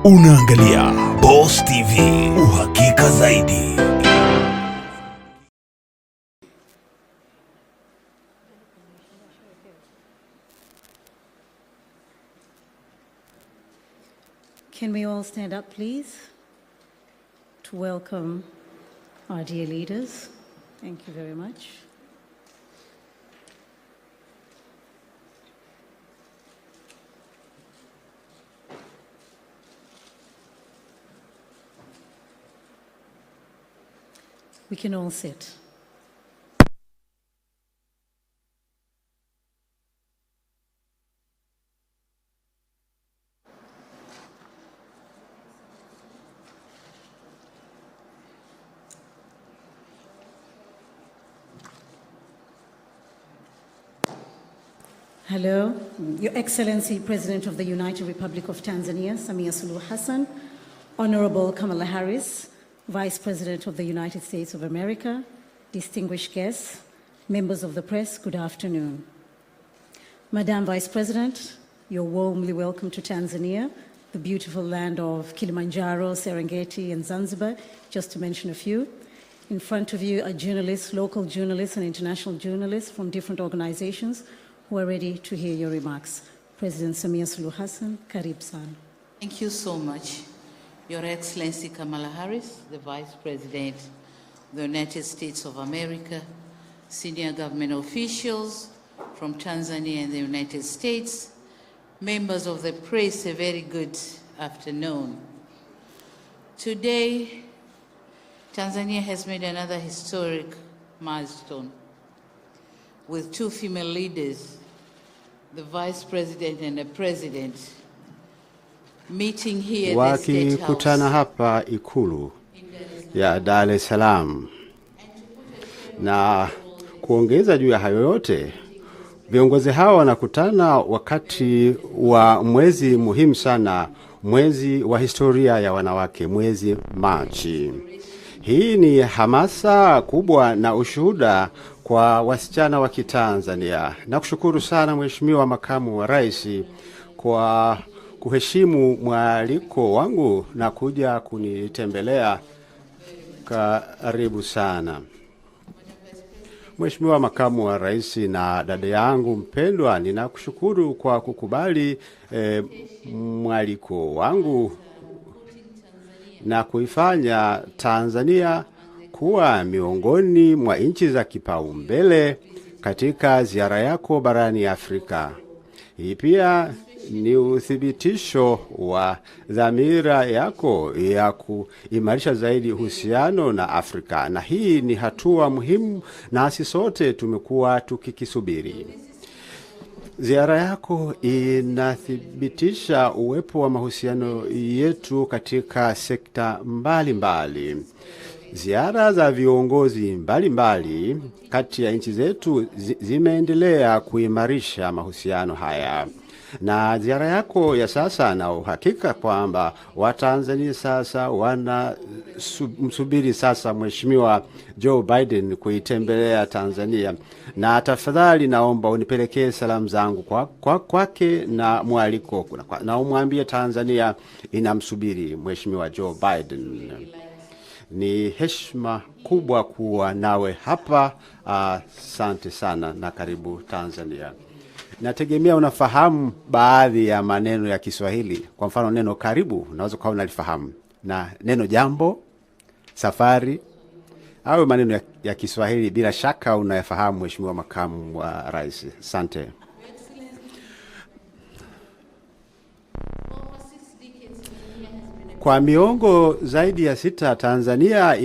Unaangalia Boss TV, uhakika zaidi. Can we all stand up, please, to welcome our dear leaders? Thank you very much. We can all sit. Hello, Your Excellency, President of the United Republic of Tanzania, Samia Suluhu Hassan, Honorable Kamala Harris, Vice President of the United States of America, distinguished guests, members of the press, good afternoon. Madam Vice President, you're warmly welcome to Tanzania, the beautiful land of Kilimanjaro, Serengeti, and Zanzibar, just to mention a few. In front of you are journalists, local journalists and international journalists from different organizations who are ready to hear your remarks. President Samia Suluhu Hassan, karibu sana. Thank you so much. Your Excellency Kamala Harris, the Vice President of the United States of America, senior government officials from Tanzania and the United States, members of the press, a very good afternoon. Today, Tanzania has made another historic milestone with two female leaders, the Vice President and the President, meeting here at the State House. Wakikutana hapa Ikulu ya Dar es Salaam. Na kuongeza juu ya hayo yote, viongozi hao wanakutana wakati wa mwezi muhimu sana, mwezi wa historia ya wanawake, mwezi Machi. Hii ni hamasa kubwa na ushuhuda kwa wasichana wa Kitanzania. Nakushukuru sana Mheshimiwa Makamu wa Rais kwa kuheshimu mwaliko wangu na kuja kunitembelea. Karibu sana. Mheshimiwa Makamu wa Rais na dada yangu mpendwa, ninakushukuru kwa kukubali mwaliko wangu na kuifanya Tanzania kuwa miongoni mwa nchi za kipaumbele katika ziara yako barani Afrika. Hii pia ni uthibitisho wa dhamira yako ya kuimarisha zaidi uhusiano na Afrika, na hii ni hatua muhimu nasi sote tumekuwa tukikisubiri. Ziara yako inathibitisha uwepo wa mahusiano yetu katika sekta mbalimbali. Ziara za viongozi mbalimbali kati ya nchi zetu zimeendelea kuimarisha mahusiano haya. Na ziara yako ya sasa na uhakika kwamba Watanzania sasa msubiri sasa Mheshimiwa Joe Biden kuitembelea Tanzania. Na tafadhali naomba unipelekee salamu zangu kwake na mwaliko, na umwambie Tanzania inamsubiri Mheshimiwa Joe Biden. Ni heshima kubwa kuwa nawe hapa. Asante sana na karibu Tanzania. Nategemea unafahamu baadhi ya maneno ya Kiswahili. Kwa mfano neno karibu unaweza kuwa unalifahamu, na neno jambo, safari au maneno ya Kiswahili bila shaka unayafahamu Mheshimiwa Makamu wa Rais. Asante. Kwa miongo zaidi ya 6 Tanzania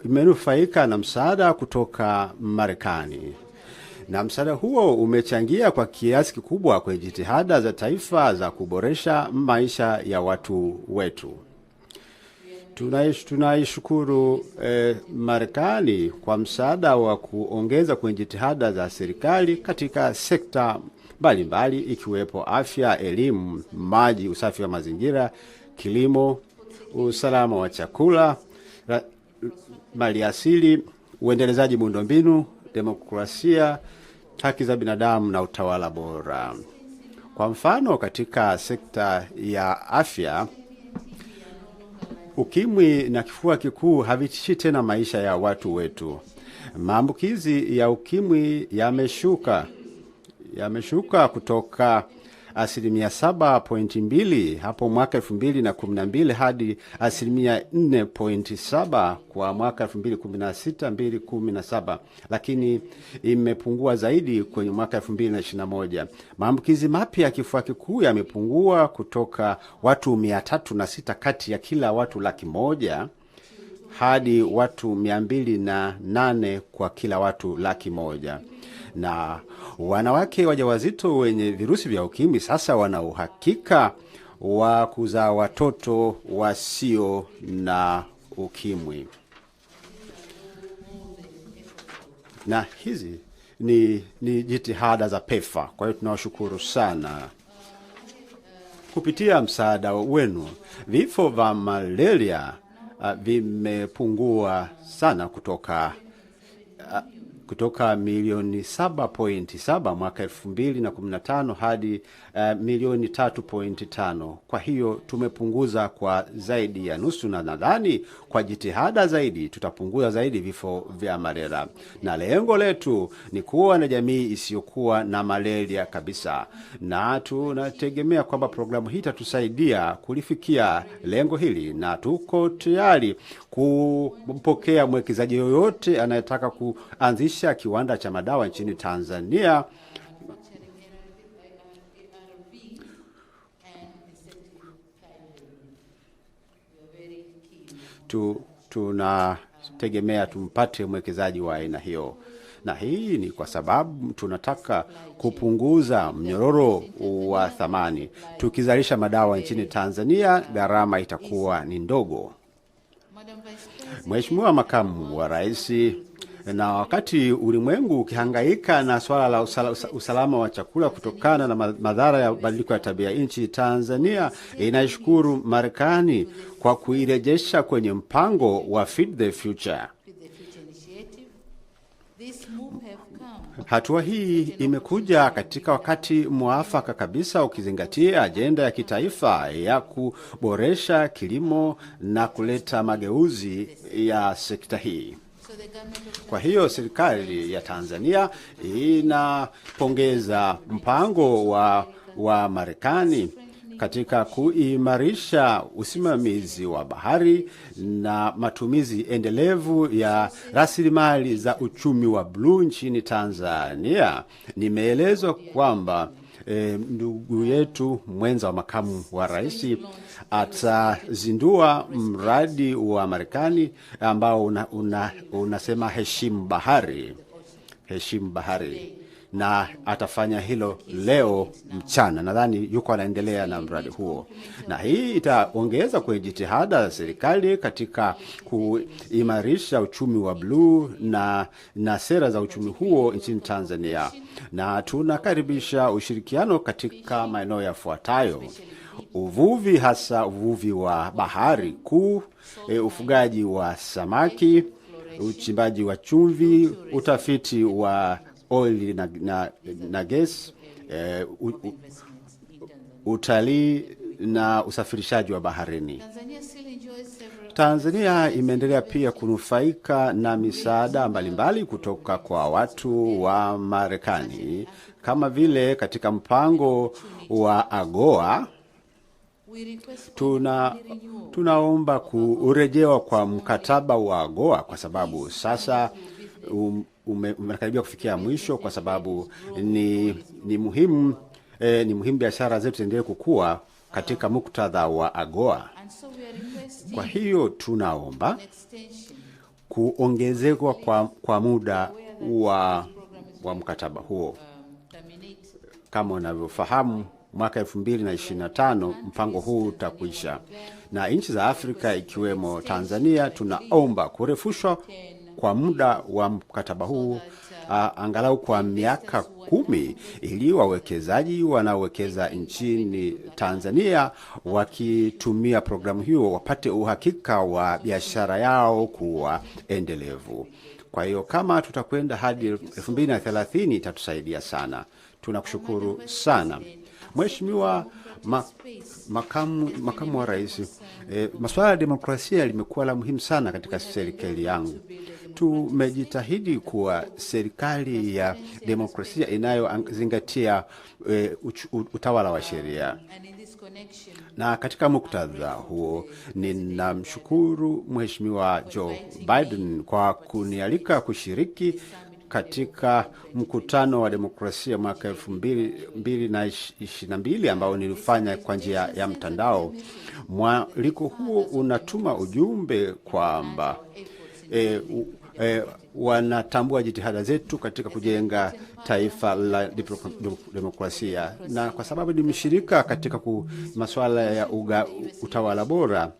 imenufaika na msaada kutoka Marekani. Na msaada huo umechangia kwa kiasi kikubwa kwenye jitihada za taifa za kuboresha maisha ya watu wetu. Tunaishukuru Marekani kwa msaada wa kuongeza kwenye jitihada za serikali katika sekta mbalimbali ikiwepo afya, elimu, maji, usafi wa mazingira, kilimo, usalama wa chakula, maliasili, uendelezaji miundombinu, demokrasia, haki za binadamu na utawala bora. Kwa mfano katika sekta ya afya, Ukimwi na kifua kikuu havitishi tena maisha ya watu wetu. Maambukizi ya ukimwi yameshuka kutoka 7.2 hapo mwaka 2012 hadi 4.7 kwa mwaka 2016-2017, lakini imepungua zaidi kwenye mwaka 2021. Maambukizi mapya ya kifua kikuu yamepungua kutoka watu 306 kati ya kila watu 100,000 hadi watu 208 kwa kila watu 100,000. Na wanawake wajawazito wenye virusi vya ukimwi sasa wana uhakika wa kuzaa watoto wasio na ukimwi. Na hizi ni jitihada za PEPFAR. Kwa hiyo tunawashukuru sana. Kupitia msaada wenu, vifo vya malaria vimepungua sana kutoka milioni 7.7 mwaka 2015 hadi milioni 3.5. Kwa hiyo tumepunguza kwa zaidi ya nusu, na nadhani kwa jitihada zaidi tutapunguza zaidi vifo vya malaria. Na lengo letu ni kuwa na jamii isiyokuwa na malaria kabisa, na tunategemea kwamba programu hii itatusaidia kulifikia lengo hili, na tuko tayari kupokea mwekezaji yoyote anayetaka kuanzisha kiwanda cha madawa nchini Tanzania. Tunategemea tumpate mwekezaji wa aina hiyo, na hii ni kwa sababu tunataka kupunguza mnyororo wa thamani. Tukizalisha madawa nchini Tanzania, gharama itakuwa ni ndogo. Mheshimiwa Makamu wa Rais, na wakati ulimwengu ukihangaika na swala la usalama wa chakula kutokana na madhara ya mabadiliko ya tabia nchi, Tanzania inaishukuru Marekani kwa kuirejesha kwenye mpango wa Feed the Future. Hatua hii imekuja katika wakati mwafaka kabisa, ukizingatia ajenda ya kitaifa ya kuboresha kilimo na kuleta mageuzi ya sekta hii. Kwa hiyo serikali ya Tanzania inapongeza mpango wa Marekani katika kuimarisha usimamizi wa bahari na matumizi endelevu ya rasilimali za uchumi wa bluu nchini Tanzania. Nimeelezwa kwamba ndugu yetu mwenza wa makamu wa rais atazindua mradi wa Marekani ambao unasema heshimu bahari, na atafanya hilo leo mchana. Nadhani yuko anaendelea na mradi huo, na hii itaongeza kwenye jitihada za serikali katika kuimarisha uchumi wa bluu na sera za uchumi huo nchini Tanzania. Na tunakaribisha ushirikiano katika maeneo yafuatayo: uvuvi, hasa uvuvi wa bahari kuu, ufugaji wa samaki, uchimbaji wa chumvi, utafiti wa oil na gas, utalii na usafirishaji wa baharini. Tanzania imeendelea pia kunufaika na misaada mbalimbali kutoka kwa watu wa Marekani, kama vile katika mpango wa AGOA. Tunaomba kurejewa kwa mkataba wa AGOA kwa sababu sasa umekaribia kufikia mwisho, kwa sababu ni muhimu biashara zetu ziendelee kukua katika muktadha wa AGOA. Kwa hiyo tunaomba kuongezeka kwa muda wa mkataba huo. Kama unavyofahamu, mwaka 2025 mpango huu utakuisha, na nchi za Afrika ikiwemo Tanzania tunaomba kurefushwa kwa muda wa mkataba huu angalau kwa miaka 10, ili wawekezaji wanaowekeza nchini Tanzania wakitumia programu hiyo wapate uhakika wa biashara yao kuwa endelevu. Kwa hiyo kama tutakwenda hadi 2030 itatusaidia sana. Tunakushukuru sana. Mheshimiwa Makamu wa rais, masuala ya demokrasia limekuwa la muhimu sana katika serikali yangu. Tumejitahidi kuwa serikali ya demokrasia inayozingatia utawala wa sheria. Na katika muktadha huo ninamshukuru Mheshimiwa Joe Biden kwa kunialika kushiriki katika mkutano wa demokrasia mwaka 2022 ambao nilifanya kwa njia ya mtandao. Mwaliko huo unatuma ujumbe kwamba wanatambua jitihada zetu katika kujenga taifa la demokrasia, na kwa sababu ni mshirika katika masuala ya utawala bora,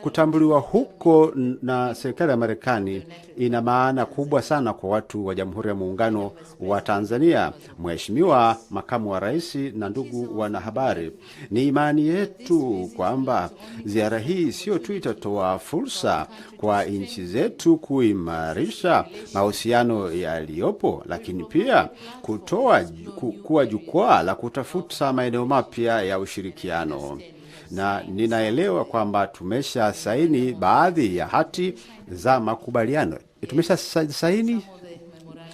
kutambuliwa huko na serikali ya Marekani ina maana kubwa sana kwa watu wa Jamhuri ya Muungano wa Tanzania. Mheshimiwa Makamu wa Rais na ndugu wanahabari, ni imani yetu kwamba ziara hii sio tu itatoa fursa kwa nchi zetu kuimarisha mahusiano yaliyopo, lakini pia kuwa jukwaa la kutafuta maeneo mapya ya ushirikiano. Na ninaelewa kwamba tumesha saini baadhi ya hati za makubaliano. Tumesha saini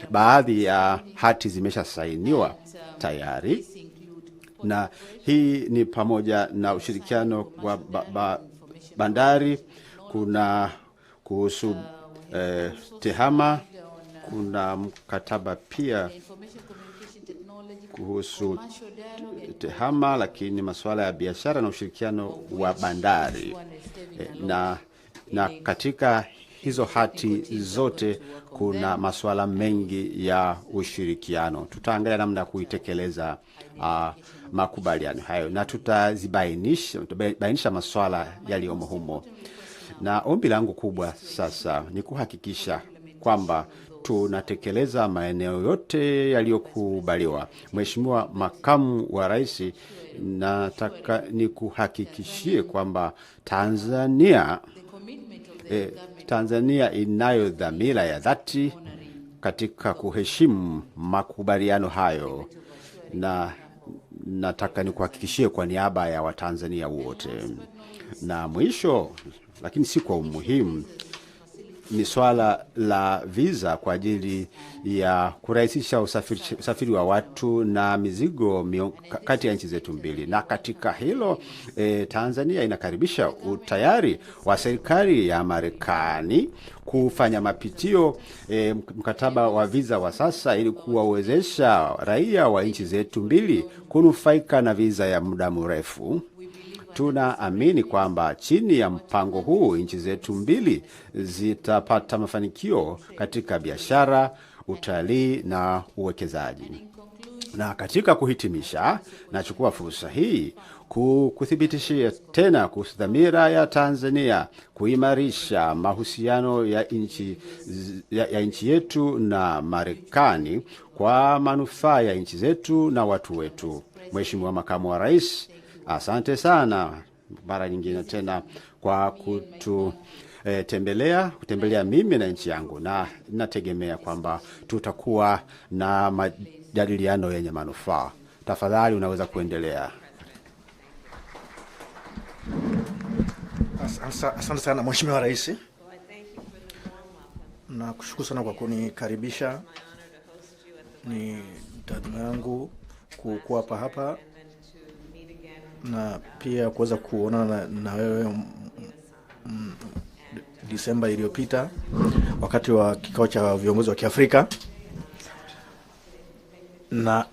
baadhi ya hati, zimesha sainiwa tayari, na hii ni pamoja na ushirikiano wa bandari, kuna kuhusu tehama, kuna mkataba pia kuhusu tehama, lakini masuala ya biashara na ushirikiano wa bandari. Na katika hizo hati zote kuna masuala mengi ya ushirikiano. Tutaangalia namna ya kuitekeleza makubaliano hayo, na tutazibainisha masuala yaliyomo humo. Na ombi langu kubwa sasa ni kuhakikisha kwamba tunatekeleza maeneo yote yaliyokubaliwa. Mheshimiwa Makamu wa Rais, nataka nikuhakikishie kwamba Tanzania inayo dhamira ya dhati katika kuheshimu makubaliano hayo, na nataka nikuhakikishie kwa niaba ya Watanzania wote. Na mwisho, lakini si kwa umuhimu, ni swala la visa kwa ajili ya kurahisisha usafiri wa watu na mizigo kati ya nchi zetu mbili. Na katika hilo Tanzania inakaribisha utayari wa serikali ya Marekani kufanya mapitio mkataba wa visa wa sasa, ili kuwawezesha raia wa nchi zetu mbili kunufaika na visa ya muda mrefu. Tunaamini kwamba chini ya mpango huu nchi zetu mbili zitapata mafanikio katika biashara, utalii na uwekezaji. Na katika kuhitimisha, nachukua fursa hii kuthibitishia tena kuhusu dhamira ya Tanzania kuimarisha mahusiano ya nchi yetu na Marekani kwa manufaa ya nchi zetu na watu wetu. Mheshimiwa Makamu wa Rais, asante sana mara nyingine tena kwa kutembelea mimi na nchi yangu, na nategemea kwamba tutakuwa na majadiliano yenye manufaa. Tafadhali unaweza kuendelea. Asante sana Mheshimiwa Rais. Na kushukuru sana kwa kunikaribisha. Ni taadhima yangu kuwa hapa na pia kuweza kuonana na wewe Disemba iliyopita wakati wa kikao cha viongozi wa Kiafrika, na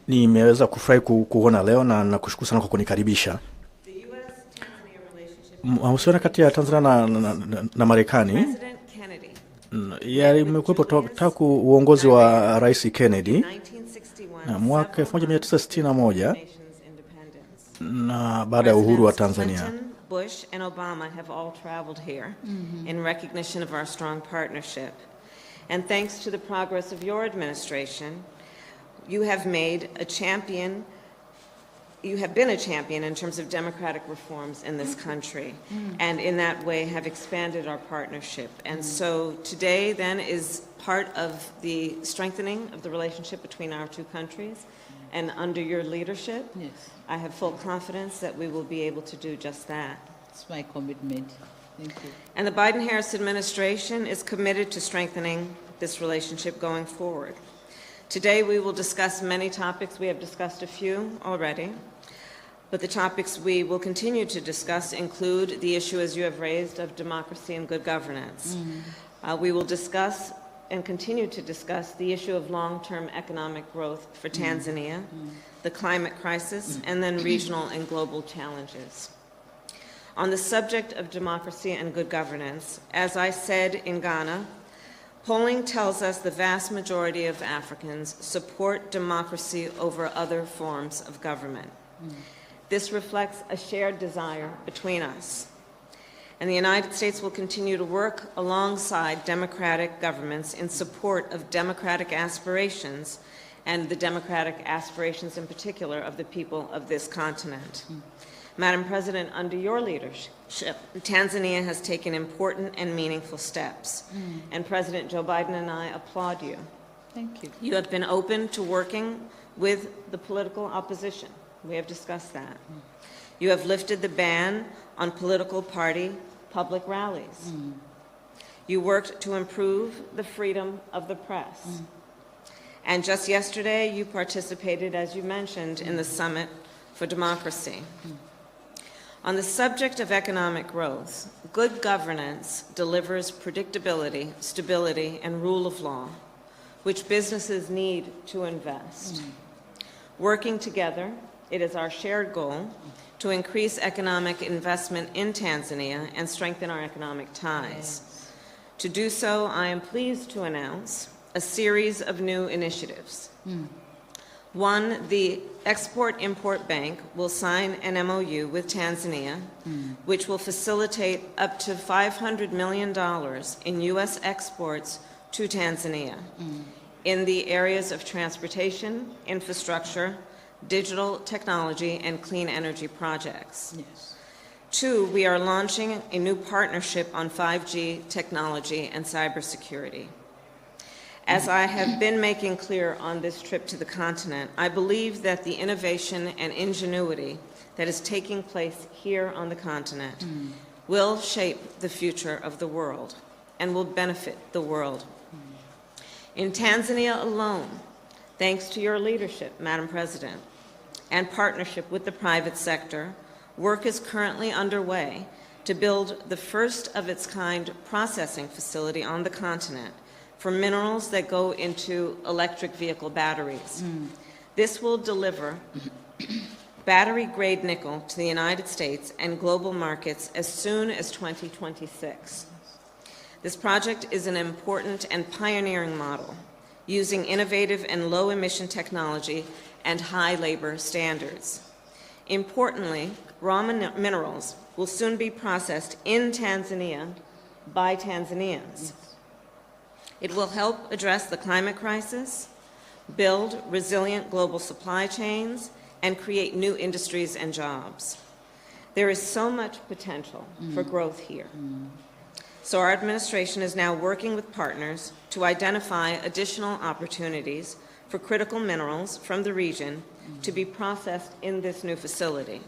nimeweza kufurahi kuona leo, na nakushukuru sana kwa kunikaribisha. Mahusiano kati ya Tanzania na Marekani yamekuwepo tangu uongozi wa Rais Kennedy na mwaka 1961 na baada ya uhuru wa Tanzania. Bush and Obama have all traveled here in recognition of our strong partnership. And thanks to the progress of your administration, you have been a champion in terms of democratic reforms in this country, and in that way have expanded our partnership. And so today then is part of the strengthening of the relationship between our two countries, And under your leadership, Yes, I have full confidence that we will be able to do just that. it's my commitment. Thank you. And the Biden-Harris administration is committed to strengthening this relationship going forward. Today, we will discuss many topics. We have discussed a few already, but the topics we will continue to discuss include the issue, as you have raised, of democracy and good governance. We will discuss and continue to discuss the issue of long-term economic growth for Tanzania, the climate crisis, and then regional and global challenges. On the subject of democracy and good governance, as I said in Ghana, polling tells us the vast majority of Africans support democracy over other forms of government. This reflects a shared desire between us. And the United States will continue to work alongside democratic governments in support of democratic aspirations, and the democratic aspirations in particular of the people of this continent. Madam President, under your leadership, Tanzania has taken important and meaningful steps. And President Joe Biden and I applaud you. Thank you. You have been open to working with the political opposition. We have discussed that. You have lifted the ban on political party public rallies. You worked to improve the freedom of the press. And just yesterday, you participated, as you mentioned, in the Summit for Democracy. On the subject of economic growth, good governance delivers predictability, stability, and rule of law, which businesses need to invest. Working together, it is our shared goal to increase economic investment in Tanzania and strengthen our economic ties. To do so, I am pleased to announce a series of new initiatives. One, the Export-Import Bank will sign an MOU with Tanzania, which will facilitate up to $500 million in U.S. exports to Tanzania in the areas of transportation, infrastructure, digital technology, and clean energy projects. Yes. Two, we are launching a new partnership on 5G technology and cybersecurity. As I have been making clear on this trip to the continent, I believe that the innovation and ingenuity that is taking place here on the continent will shape the future of the world and will benefit the world. In Tanzania alone, thanks to your leadership, Madam President, and partnership with the private sector, work is currently underway to build the first of its kind processing facility on the continent for minerals that go into electric vehicle batteries. This will deliver battery-grade nickel to the United States and global markets as soon as 2026. This project is an important and pioneering model, using innovative and low-emission technology and high labor standards. Importantly, raw minerals will soon be processed in Tanzania by Tanzanians. It will help address the climate crisis, build resilient global supply chains, and create new industries and jobs. There is so much potential for growth here. So our administration is now working with partners to identify additional opportunities for critical minerals from the region to be processed in this new facility.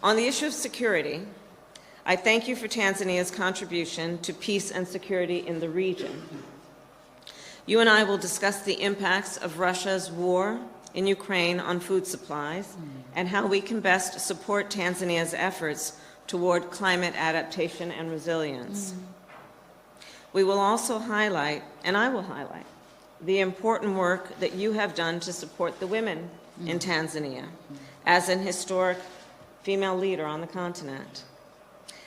On the issue of security, I thank you for Tanzania's contribution to peace and security in the region. You and I will discuss the impacts of Russia's war in Ukraine on food supplies and how we can best support Tanzania's efforts toward climate adaptation and resilience. We will also highlight, and I will highlight, the important work that you have done to support the women in Tanzania as an historic female leader on the continent.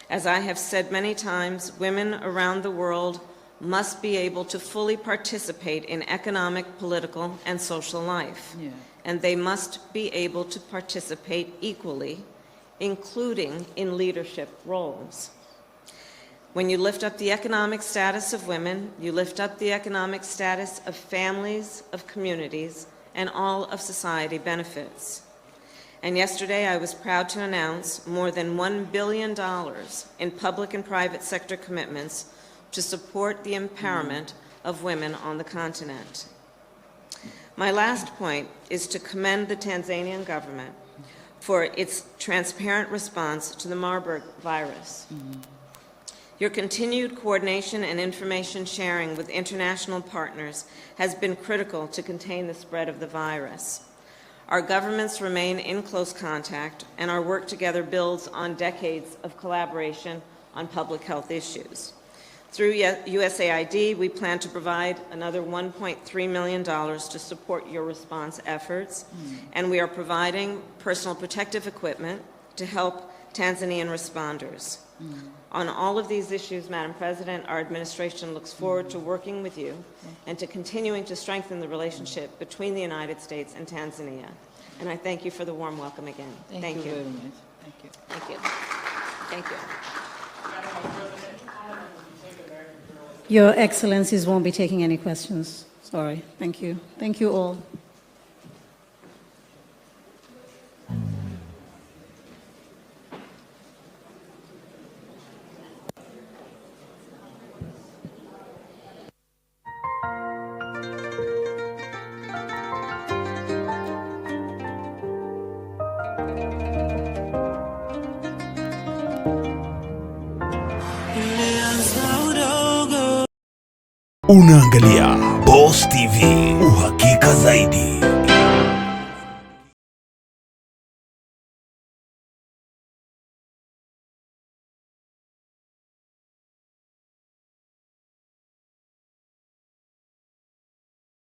As I have said many times, women around the world must be able to fully participate in economic, political, and social life. And they must be able to participate equally, including in leadership roles. When you lift up the economic status of women, you lift up the economic status of families, of communities, and all of society benefits. And yesterday I was proud to announce more than $1 billion in public and private sector commitments to support the empowerment of women on the continent. My last point is to commend the Tanzanian government for its transparent response to the Marburg virus. Your continued coordination and information sharing with international partners has been critical to contain the spread of the virus. Our governments remain in close contact, and our work together builds on decades of collaboration on public health issues. Through USAID, we plan to provide another $1.3 million to support your response efforts, and we are providing personal protective equipment to help Tanzanian responders. On all of these issues, Madam President, our administration looks forward to working with you and to continuing to strengthen the relationship between the United States and Tanzania. And I thank you for the warm welcome again. Thank you very much. Thank you. Thank you. Thank you. Your Excellencies won't be taking any questions. Sorry. Thank you. Thank you all. Unaangalia Boss TV, uhakika zaidi.